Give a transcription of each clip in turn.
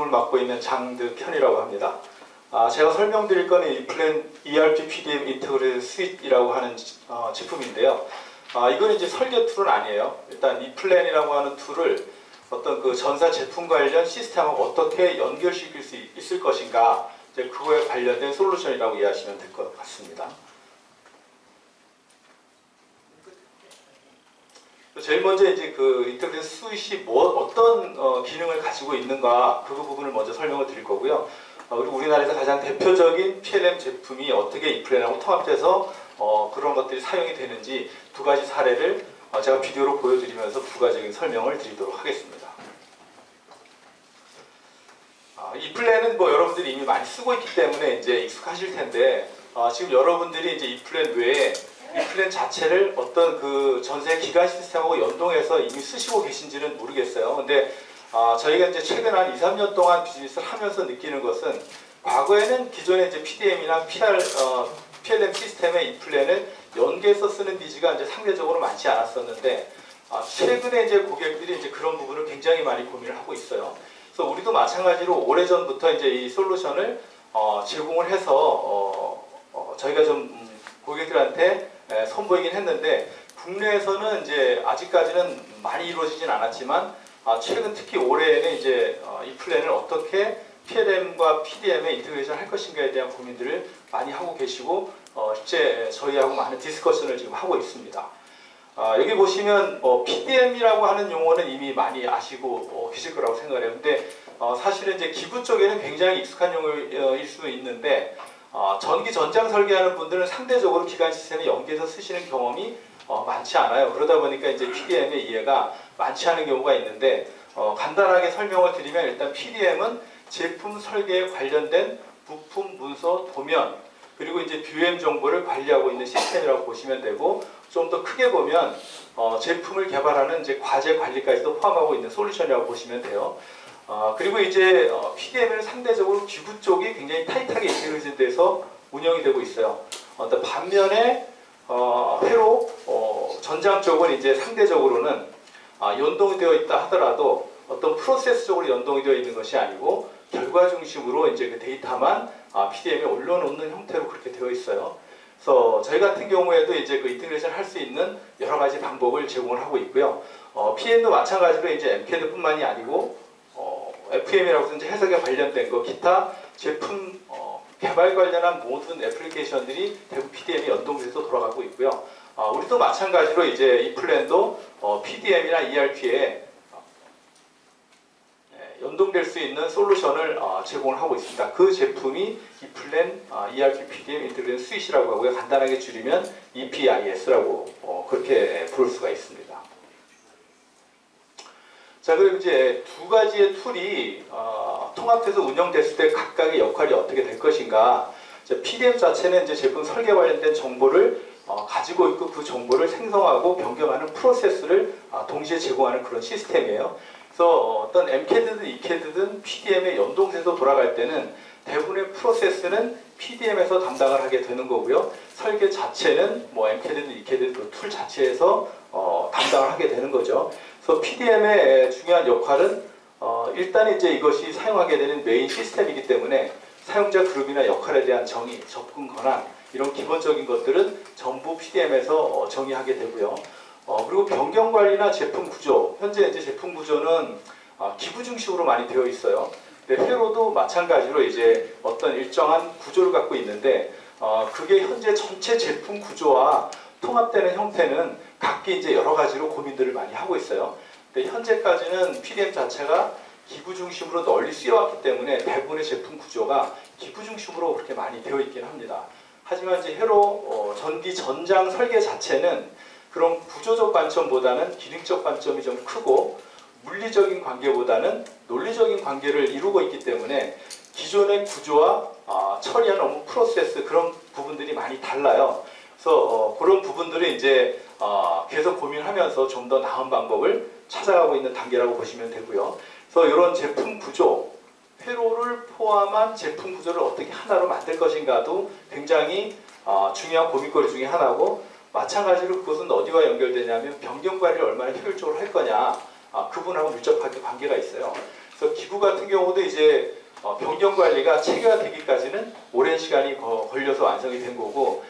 제품을 맡고 있는 장득현이라고 합니다. 제가 설명드릴 거는 이 플랜 ERP PDM 인테그레이티드 스윗이라고 하는 제품인데요. 이건 이제 설계 툴은 아니에요. 일단 이 플랜이라고 하는 툴을 어떤 그 전사 제품 관련 시스템하고 어떻게 연결시킬 수 있을 것인가, 이제 그거에 관련된 솔루션이라고 이해하시면 될 것 같습니다. 제일 먼저 이제 그 인테그레이티드 스윗이 어떤 기능을 가지고 있는가, 그 부분을 먼저 설명을 드릴 거고요. 그리고 우리나라에서 가장 대표적인 PLM 제품이 어떻게 이 플랜하고 통합돼서 그런 것들이 사용이 되는지 두 가지 사례를 제가 비디오로 보여드리면서 부가적인 설명을 드리도록 하겠습니다. 이 플랜은 뭐 여러분들이 이미 많이 쓰고 있기 때문에 이제 익숙하실 텐데, 지금 여러분들이 이제 이 플랜 외에 이 플랜 자체를 어떤 그 전세 기간 시스템하고 연동해서 이미 쓰시고 계신지는 모르겠어요. 근데 저희가 이제 최근 한 2, 3년 동안 비즈니스를 하면서 느끼는 것은, 과거에는 기존의 이제 PDM이나 PLM 시스템의 이 플랜을 연계해서 쓰는 니즈가 이제 상대적으로 많지 않았었는데, 최근에 이제 고객들이 이제 그런 부분을 굉장히 많이 고민을 하고 있어요. 그래서 우리도 마찬가지로 오래전부터 이제 이 솔루션을 제공을 해서 저희가 좀 고객들한테 선보이긴 했는데, 국내에서는 이제 아직까지는 많이 이루어지진 않았지만, 최근 특히 올해에는 이제 이 플랜을 어떻게 PLM과 PDM에 인테그레이션 할 것인가에 대한 고민들을 많이 하고 계시고, 실제 저희하고 많은 디스커션을 지금 하고 있습니다. 여기 보시면 PDM이라고 하는 용어는 이미 많이 아시고 계실 거라고 생각을 해요. 근데 사실은 이제 기부 쪽에는 굉장히 익숙한 용어일 수 있는데, 전기 전장 설계하는 분들은 상대적으로 기간 시스템에 연계해서 쓰시는 경험이 많지 않아요. 그러다 보니까 이제 PDM의 이해가 많지 않은 경우가 있는데, 간단하게 설명을 드리면, 일단 PDM은 제품 설계에 관련된 부품, 문서, 도면, 그리고 이제 BOM 정보를 관리하고 있는 시스템이라고 보시면 되고, 좀 더 크게 보면 제품을 개발하는 이제 과제 관리까지도 포함하고 있는 솔루션이라고 보시면 돼요. 그리고 이제 PDM에는 상대적으로 기부 쪽이 굉장히 타이트하게 인테그레이션 돼서 운영이 되고 있어요. 반면에 회로 전장 쪽은 이제 상대적으로는 연동이 되어 있다 하더라도 어떤 프로세스적으로 연동이 되어 있는 것이 아니고, 결과 중심으로 이제 그 데이터만 PDM에 올려놓는 형태로 그렇게 되어 있어요. 그래서 저희 같은 경우에도 이제 그 인테그레이션 할 수 있는 여러 가지 방법을 제공을 하고 있고요. PM도 마찬가지로 이제 MCAD뿐만이 아니고 FM이라고 해서 이제 해석에 관련된 거, 기타 제품 개발 관련한 모든 애플리케이션들이 대부분 PDM에 연동돼서 돌아가고 있고요. 우리도 마찬가지로 이제 이 플랜도 PDM이나 ERP에 연동될 수 있는 솔루션을 제공을 하고 있습니다. 그 제품이 이 플랜 ERP PDM 인테그레이션 스윗이라고 하고요. 간단하게 줄이면 EPIS라고 그렇게 부를 수가 있습니다. 자, 그리고 이제 두 가지의 툴이 통합해서 운영됐을 때 각각의 역할이 어떻게 될 것인가. PDM 자체는 이제 제품 설계 관련된 정보를 가지고 있고, 그 정보를 생성하고 변경하는 프로세스를 동시에 제공하는 그런 시스템이에요. 그래서 어떤 MCAD든 ECAD든 PDM에 연동돼서 돌아갈 때는 대부분의 프로세스는 PDM에서 담당을 하게 되는 거고요. 설계 자체는 뭐 MCAD든 ECAD든 그 툴 자체에서 담당을 하게 되는 거죠. 그래서 PDM의 중요한 역할은 일단 이제 이것이 사용하게 되는 메인 시스템이기 때문에 사용자 그룹이나 역할에 대한 정의, 접근 권한, 이런 기본적인 것들은 전부 PDM에서 정의하게 되고요. 그리고 변경 관리나 제품 구조, 현재 이제 제품 구조는 기부 중심으로 많이 되어 있어요. 근데 회로도 마찬가지로 이제 어떤 일정한 구조를 갖고 있는데, 그게 현재 전체 제품 구조와 통합되는 형태는 각기 이제 여러 가지로 고민들을 많이 하고 있어요. 근데 현재까지는 PDM 자체가 기부 중심으로 널리 쓰여왔기 때문에 대부분의 제품 구조가 기부 중심으로 그렇게 많이 되어 있긴 합니다. 하지만 이제 회로 전기 전장 설계 자체는 그런 구조적 관점보다는 기능적 관점이 좀 크고, 물리적인 관계보다는 논리적인 관계를 이루고 있기 때문에 기존의 구조와 처리하는 업무 프로세스, 그런 부분들이 많이 달라요. 그래서 그런 부분들을 이제 계속 고민하면서 좀 더 나은 방법을 찾아가고 있는 단계라고 보시면 되고요. 그래서 이런 제품 구조, 회로를 포함한 제품 구조를 어떻게 하나로 만들 것인가도 굉장히 중요한 고민거리 중에 하나고, 마찬가지로 그것은 어디와 연결되냐면 변경 관리를 얼마나 효율적으로 할 거냐, 그분하고 밀접하게 관계가 있어요. 그래서 기구 같은 경우도 이제 변경 관리가 체계화되기까지는 오랜 시간이 걸려서 완성이 된 거고,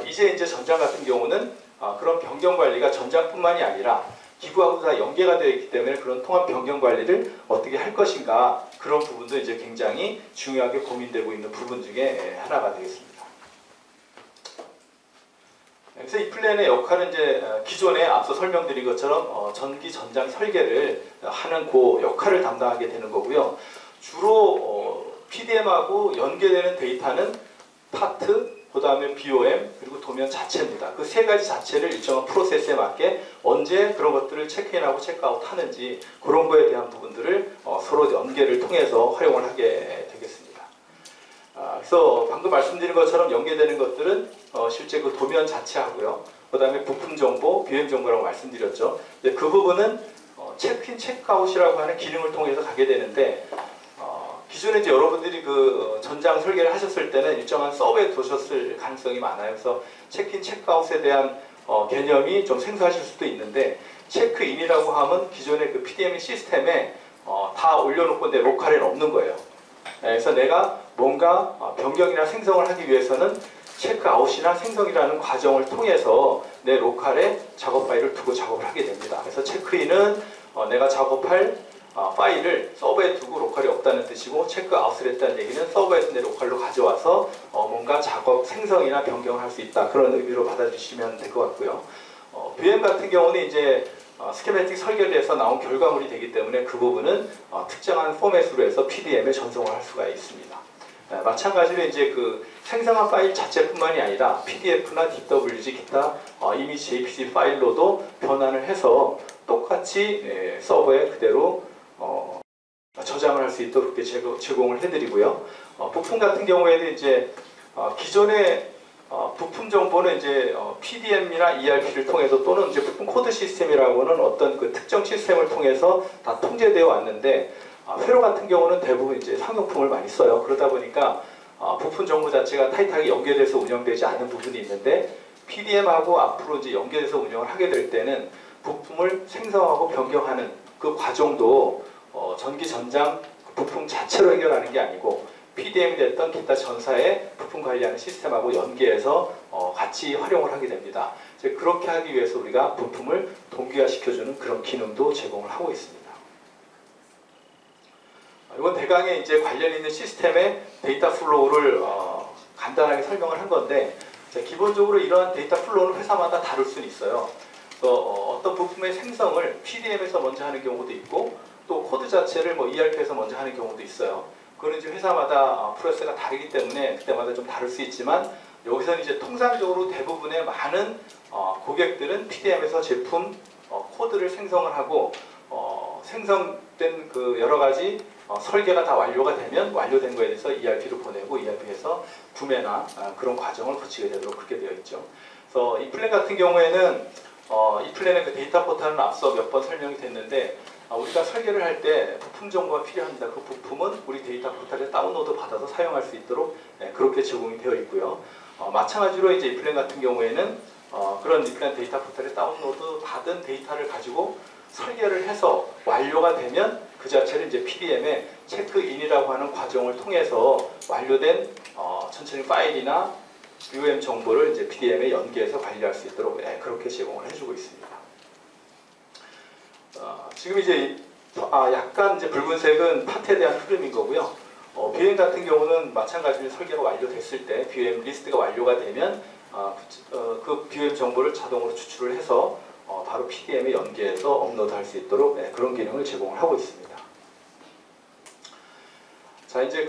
이제 전장 같은 경우는 그런 변경 관리가 전장뿐만이 아니라 기구하고 다 연계가 되어 있기 때문에 그런 통합 변경 관리를 어떻게 할 것인가, 그런 부분도 이제 굉장히 중요하게 고민되고 있는 부분 중에 하나가 되겠습니다. 그래서 이 플랜의 역할은 이제 기존에 앞서 설명드린 것처럼 전기 전장 설계를 하는 그 역할을 담당하게 되는 거고요. 주로 PDM하고 연계되는 데이터는 파트, 그 다음에 BOM, 그리고 도면 자체입니다. 그 세 가지 자체를 일정한 프로세스에 맞게 언제 그런 것들을 체크인하고 체크아웃 하는지, 그런 거에 대한 부분들을 서로 연계를 통해서 활용을 하게 되겠습니다. 그래서 방금 말씀드린 것처럼 연계되는 것들은 실제 그 도면 자체하고요. 그 다음에 부품 정보, BOM 정보라고 말씀드렸죠. 그 부분은 체크인, 체크아웃이라고 하는 기능을 통해서 가게 되는데, 기존에 이제 여러분들이 그 전장 설계를 하셨을 때는 일정한 서버에 두셨을 가능성이 많아요. 그래서 체크인, 체크아웃에 대한 개념이 좀 생소하실 수도 있는데, 체크인이라고 하면 기존의 그 PDM 시스템에 다 올려놓고 내 로컬에는 없는 거예요. 그래서 내가 뭔가 변경이나 생성을 하기 위해서는 체크아웃이나 생성이라는 과정을 통해서 내 로컬에 작업 파일을 두고 작업을 하게 됩니다. 그래서 체크인은 내가 작업할 파일을 서버에 두고 로컬이 없다는 뜻이고, 체크아웃을 했다는 얘기는 서버에서 내 로컬로 가져와서 뭔가 작업 생성이나 변경을 할 수 있다, 그런 의미로 받아주시면 될 것 같고요. BOM 같은 경우는 이제 스케매틱 설계를 해서 나온 결과물이 되기 때문에 그 부분은 특정한 포맷으로 해서 PDM에 전송을 할 수가 있습니다. 마찬가지로 이제 그 생성한 파일 자체뿐만이 아니라 PDF나 DWG 기타 이미지 JPG 파일로도 변환을 해서 똑같이 서버에 그대로 저장을 할 수 있도록 이렇게 제공을 해드리고요. 부품 같은 경우에는 이제 기존의 부품 정보는 이제 PDM이나 ERP를 통해서, 또는 이제 부품 코드 시스템이라고는 어떤 그 특정 시스템을 통해서 다 통제되어 왔는데, 회로 같은 경우는 대부분 이제 상용품을 많이 써요. 그러다 보니까 부품 정보 자체가 타이트하게 연계돼서 운영되지 않는 부분이 있는데, PDM하고 앞으로 이제 연계돼서 운영을 하게 될 때는 부품을 생성하고 변경하는 그 과정도 전기 전장 부품 자체로 해결하는 게 아니고 PDM이 됐던 기타 전사의 부품 관리하는 시스템하고 연계해서 같이 활용을 하게 됩니다. 그렇게 하기 위해서 우리가 부품을 동기화시켜주는 그런 기능도 제공을 하고 있습니다. 이건 대강의 이제 관련 있는 시스템의 데이터 플로우를 간단하게 설명을 한 건데, 기본적으로 이러한 데이터 플로우는 회사마다 다를 수는 있어요. 어떤 부품의 생성을 PDM에서 먼저 하는 경우도 있고, 또 코드 자체를 ERP에서 먼저 하는 경우도 있어요. 그거는 이제 회사마다 프로세스가 다르기 때문에 그때마다 좀 다를 수 있지만, 여기서는 이제 통상적으로 대부분의 많은 고객들은 PDM에서 제품 코드를 생성을 하고, 생성된 그 여러 가지 설계가 다 완료가 되면 완료된 거에 대해서 ERP로 보내고, ERP에서 구매나 그런 과정을 거치게 되도록 그렇게 되어 있죠. 그래서 이 플랜 같은 경우에는 이 플랜의 그 데이터 포탈은 앞서 몇 번 설명이 됐는데, 우리가 설계를 할 때 부품 정보가 필요합니다. 그 부품은 우리 데이터 포탈에 다운로드 받아서 사용할 수 있도록 그렇게 제공이 되어 있고요. 마찬가지로 이제 이 플랜 같은 경우에는 그런 이 플랜 데이터 포탈에 다운로드 받은 데이터를 가지고 설계를 해서 완료가 되면 그 자체를 이제 PDM에 체크인이라고 하는 과정을 통해서 완료된 천천히 파일이나 BOM 정보를 이제 PDM에 연계해서 관리할 수 있도록 그렇게 제공을 해주고 있습니다. 지금 이제 약간 이제 붉은색은 파트에 대한 흐름인 거고요. BOM 같은 경우는 마찬가지로 설계가 완료됐을 때 BOM 리스트가 완료가 되면 그 BOM 정보를 자동으로 추출을 해서 바로 PDM에 연계해서 업로드할 수 있도록 그런 기능을 제공을 하고 있습니다. 자, 이제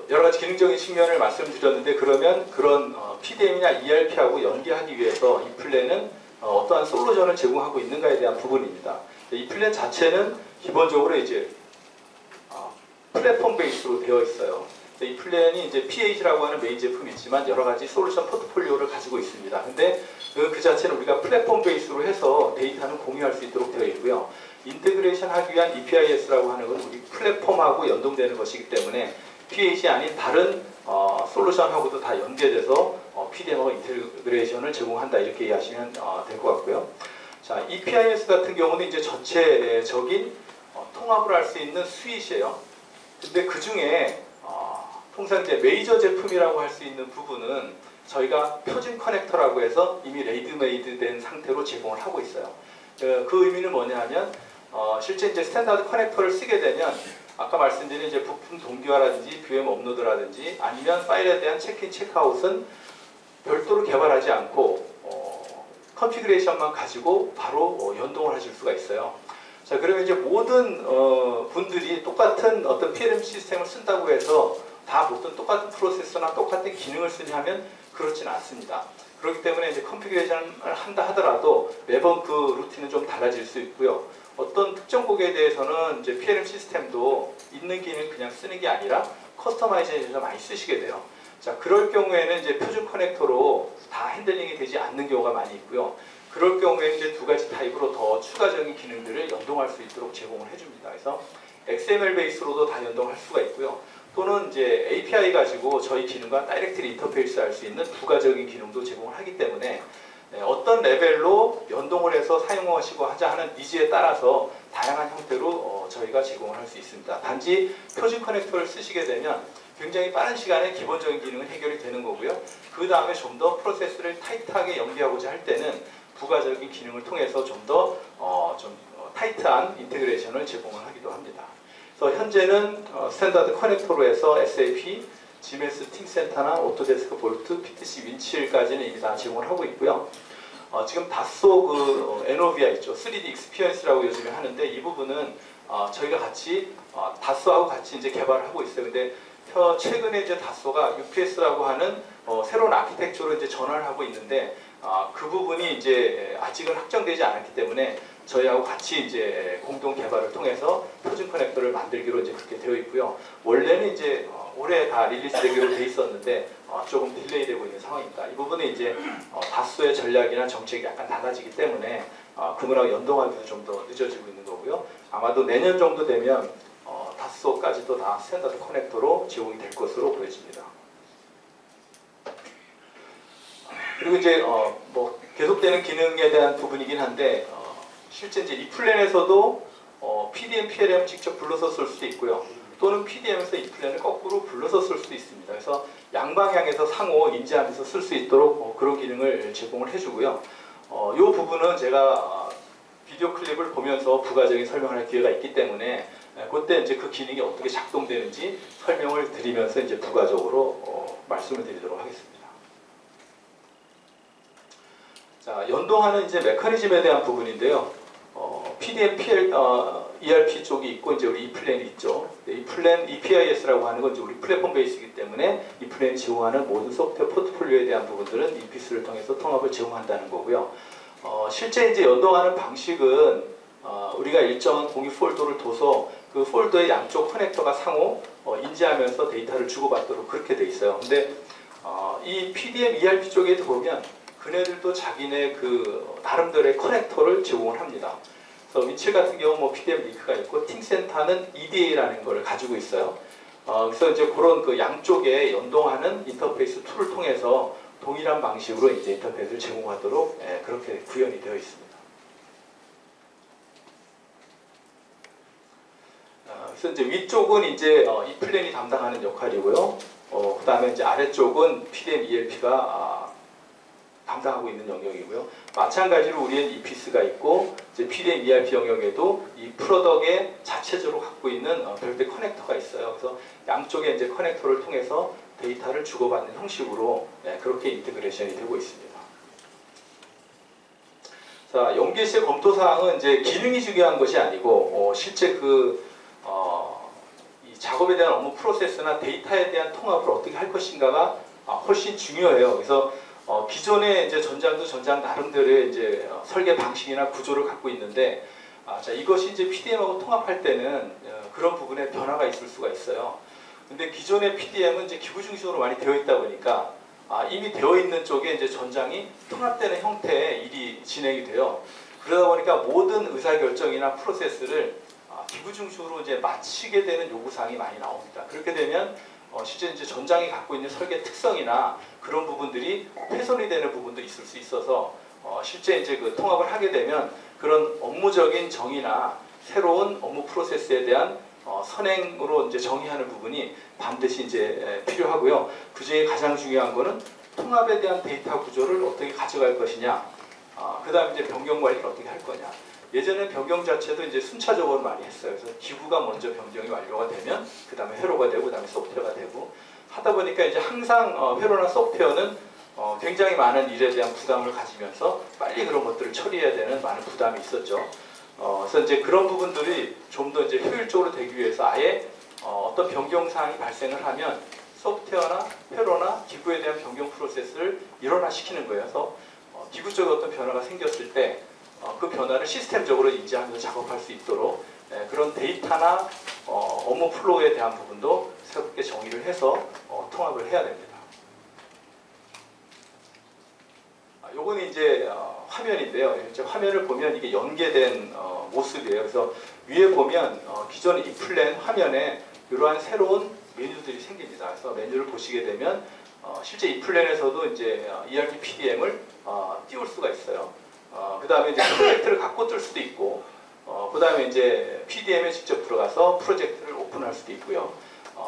여러 가지 기능적인 측면을 말씀드렸는데, 그러면 그런 PDM이나 ERP하고 연계하기 위해서 이 플랜은 어떠한 솔루션을 제공하고 있는가에 대한 부분입니다. 이 플랜 자체는 기본적으로 이제 플랫폼 베이스로 되어 있어요. 이 플랜이 이제 PH라고 하는 메인 제품이 있지만 여러 가지 솔루션 포트폴리오를 가지고 있습니다. 근데 그 자체는 우리가 플랫폼 베이스로 해서 데이터는 공유할 수 있도록 되어 있고요. 인테그레이션 하기 위한 EPIS라고 하는 건 우리 플랫폼하고 연동되는 것이기 때문에 PH이 아닌 다른 솔루션하고도 다 연계돼서 PDM하고 인테그레이션을 제공한다, 이렇게 이해하시면 될 것 같고요. 자, EPIS 같은 경우는 이제 전체적인 통합을 할 수 있는 스윗이에요. 근데 그 중에 통상 이제 메이저 제품이라고 할 수 있는 부분은 저희가 표준 커넥터라고 해서 이미 레이드메이드 된 상태로 제공을 하고 있어요. 그 의미는 뭐냐 하면 실제 이제 스탠다드 커넥터를 쓰게 되면 아까 말씀드린 이제 부품 동기화라든지 VM 업로드라든지 아니면 파일에 대한 체크인 체크아웃은 별도로 개발하지 않고 컨피그레이션만 가지고 바로 연동을 하실 수가 있어요. 자, 그러면 이제 모든 분들이 똑같은 어떤 PLM 시스템을 쓴다고 해서 다 모든 똑같은 프로세서나 똑같은 기능을 쓰냐면 그렇지는 않습니다. 그렇기 때문에 이제 컨피그레이션을 한다 하더라도 매번 그 루틴은 좀 달라질 수 있고요. 어떤 특정 곡에 대해서는 이제 PLM 시스템도 있는 기능 그냥 쓰는 게 아니라 커스터마이제이션을 많이 쓰시게 돼요. 자, 그럴 경우에는 이제 표준 커넥터로 다 핸들링이 되지 않는 경우가 많이 있고요. 그럴 경우에는 이제 두 가지 타입으로 더 추가적인 기능들을 연동할 수 있도록 제공을 해줍니다. 그래서 XML 베이스로도 다 연동할 수가 있고요. 또는 이제 API 가지고 저희 기능과 다이렉트리 인터페이스 할 수 있는 부가적인 기능도 제공을 하기 때문에 어떤 레벨로 연동을 해서 사용하시고 하자 하는 니즈에 따라서 다양한 형태로 저희가 제공을 할 수 있습니다. 단지 표준 커넥터를 쓰시게 되면 굉장히 빠른 시간에 기본적인 기능은 해결이 되는 거고요. 그 다음에 좀 더 프로세스를 타이트하게 연기하고자 할 때는 부가적인 기능을 통해서 좀 더 타이트한 인테그레이션을 제공을 하기도 합니다. 그래서 현재는 스탠다드 커넥터로 해서 SAP, GMS 팀센터나 오토데스크 볼트, PTC 윈칠까지는 이미 다 제공을 하고 있고요. 지금 다소 NOVI 있죠. 3D 익스피리언스라고 요즘에 하는데 이 부분은 저희가 같이 다소하고 같이 이제 개발을 하고 있어요. 근데 최근에 이제 다소가 UPS라고 하는 새로운 아키텍처로 이제 전환을 하고 있는데 그 부분이 이제 아직은 확정되지 않았기 때문에 저희하고 같이 이제 공동 개발을 통해서 표준 커넥터를 만들기로 이제 그렇게 되어 있고요. 원래는 이제 올해 다 릴리스되기로 돼 있었는데 조금 딜레이되고 있는 상황입니다. 이 부분은 이제 다소의 전략이나 정책이 약간 달라지기 때문에 그거랑 연동하기도 좀 더 늦어지고 있는 거고요. 아마도 내년 정도 되면 다소까지도 다 스탠다드 커넥터로 제공이 될 것으로 보여집니다. 그리고 이제 뭐 계속되는 기능에 대한 부분이긴 한데 실제 이제 이 플랜에서도 PDM, PLM 직접 불러서 쓸 수도 있고요. 또는 PDM에서 이 플랜을 거꾸로 불러서 쓸 수도 있습니다. 그래서 양방향에서 상호 인지하면서 쓸 수 있도록 그런 기능을 제공을 해주고요. 이 부분은 제가 비디오 클립을 보면서 부가적인 설명을 할 기회가 있기 때문에 그때 이제 그 기능이 어떻게 작동되는지 설명을 드리면서 이제 부가적으로 말씀을 드리도록 하겠습니다. 자, 연동하는 이제 메커니즘에 대한 부분인데요. PDM, ERP 쪽이 있고 이제 우리 이 플랜이 있죠. 이 플랜 EPIS라고 하는 건 이제 우리 플랫폼 베이스이기 때문에 이 플랜이 제공하는 모든 소프트웨어 포트폴리오에 대한 부분들은 EPS를 통해서 통합을 제공한다는 거고요. 실제 이제 연동하는 방식은 우리가 일정한 공유 폴더를 둬서 그 폴더의 양쪽 커넥터가 상호 인지하면서 데이터를 주고받도록 그렇게 돼 있어요. 근데 이 PDM, ERP 쪽에도 보면 그네들도 자기네 그 나름대로의 커넥터를 제공을 합니다. 그래서 윈칠 같은 경우 뭐 PDM 링크가 있고 팀센터는 EDA라는 걸 가지고 있어요. 그래서 이제 그런 그 양쪽에 연동하는 인터페이스 툴을 통해서 동일한 방식으로 이제 인터페이스를 제공하도록 그렇게 구현이 되어 있습니다. 그래서 이제 위쪽은 이제 이 플랜이 담당하는 역할이고요. 그 다음에 이제 아래쪽은 PDM, ERP가 담당하고 있는 영역이고요. 마찬가지로 우리는 EPS가 있고 이제 PDM, ERP 영역에도 이 프로덕의 자체적으로 갖고 있는 별도의 커넥터가 있어요. 그래서 양쪽에 이제 커넥터를 통해서 데이터를 주고받는 형식으로 그렇게 인테그레이션이 되고 있습니다. 자, 연계 시의 검토 사항은 이제 기능이 중요한 것이 아니고 실제 이 작업에 대한 업무 프로세스나 데이터에 대한 통합을 어떻게 할 것인가가 훨씬 중요해요. 그래서 기존의 이제 전장도 전장 나름대로의 이제 설계 방식이나 구조를 갖고 있는데, 자, 이것이 이제 PDM하고 통합할 때는 그런 부분에 변화가 있을 수가 있어요. 근데 기존의 PDM은 이제 기부 중심으로 많이 되어 있다 보니까 이미 되어 있는 쪽에 이제 전장이 통합되는 형태의 일이 진행이 돼요. 그러다 보니까 모든 의사결정이나 프로세스를 기부 중심으로 이제 마치게 되는 요구사항이 많이 나옵니다. 그렇게 되면 실제 이제 전장이 갖고 있는 설계 특성이나 그런 부분들이 훼손이 되는 부분도 있을 수 있어서 실제 이제 그 통합을 하게 되면 그런 업무적인 정의나 새로운 업무 프로세스에 대한 선행으로 이제 정의하는 부분이 반드시 이제 필요하고요. 그 중에 가장 중요한 거는 통합에 대한 데이터 구조를 어떻게 가져갈 것이냐. 그 다음에 이제 변경 관리를 어떻게 할 거냐. 예전에 변경 자체도 이제 순차적으로 많이 했어요. 그래서 기구가 먼저 변경이 완료가 되면 그 다음에 회로가 되고 그 다음에 소프트웨어가 되고 하다 보니까 이제 항상 회로나 소프트웨어는 굉장히 많은 일에 대한 부담을 가지면서 빨리 그런 것들을 처리해야 되는 많은 부담이 있었죠. 그래서 이제 그런 부분들이 좀 더 이제 효율적으로 되기 위해서 아예 어떤 변경 사항이 발생을 하면 소프트웨어나 회로나 기구에 대한 변경 프로세스를 일원화시키는 거예요. 그래서 기구 쪽에 어떤 변화가 생겼을 때 그 변화를 시스템적으로 인지하면서 작업할 수 있도록 그런 데이터나 업무 플로우에 대한 부분도 새롭게 정의를 해서 통합을 해야 됩니다. 요거는 이제 화면인데요. 이제 화면을 보면 이게 연계된 모습이에요. 그래서 위에 보면 기존 이 플랜 화면에 이러한 새로운 메뉴들이 생깁니다. 그래서 메뉴를 보시게 되면 실제 이 플랜에서도 이제 ERP PDM을 띄울 수가 있어요. 그 다음에 이제 프로젝트를 갖고 뜰 수도 있고, 그 다음에 이제 PDM에 직접 들어가서 프로젝트를 오픈할 수도 있고요.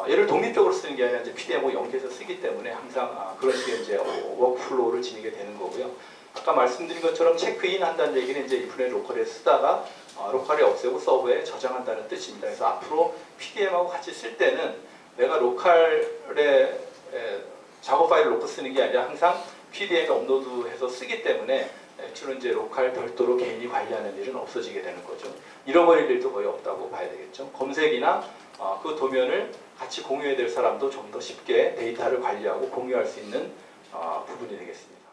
얘를 독립적으로 쓰는 게 아니라 이제 PDM하고 연계해서 쓰기 때문에 항상 그런 식의 이제 워크플로우를 지니게 되는 거고요. 아까 말씀드린 것처럼 체크인 한다는 얘기는 이제 이 플랜 로컬에 쓰다가 로컬에 없애고 서버에 저장한다는 뜻입니다. 그래서 앞으로 PDM하고 같이 쓸 때는 내가 로컬에 작업 파일을 놓고 쓰는 게 아니라 항상 PDM에 업로드해서 쓰기 때문에 주로 이제 로컬 별도로 개인이 관리하는 일은 없어지게 되는 거죠. 잃어버릴 일도 거의 없다고 봐야 되겠죠. 검색이나 그 도면을 같이 공유해야 될 사람도 좀 더 쉽게 데이터를 관리하고 공유할 수 있는 부분이 되겠습니다.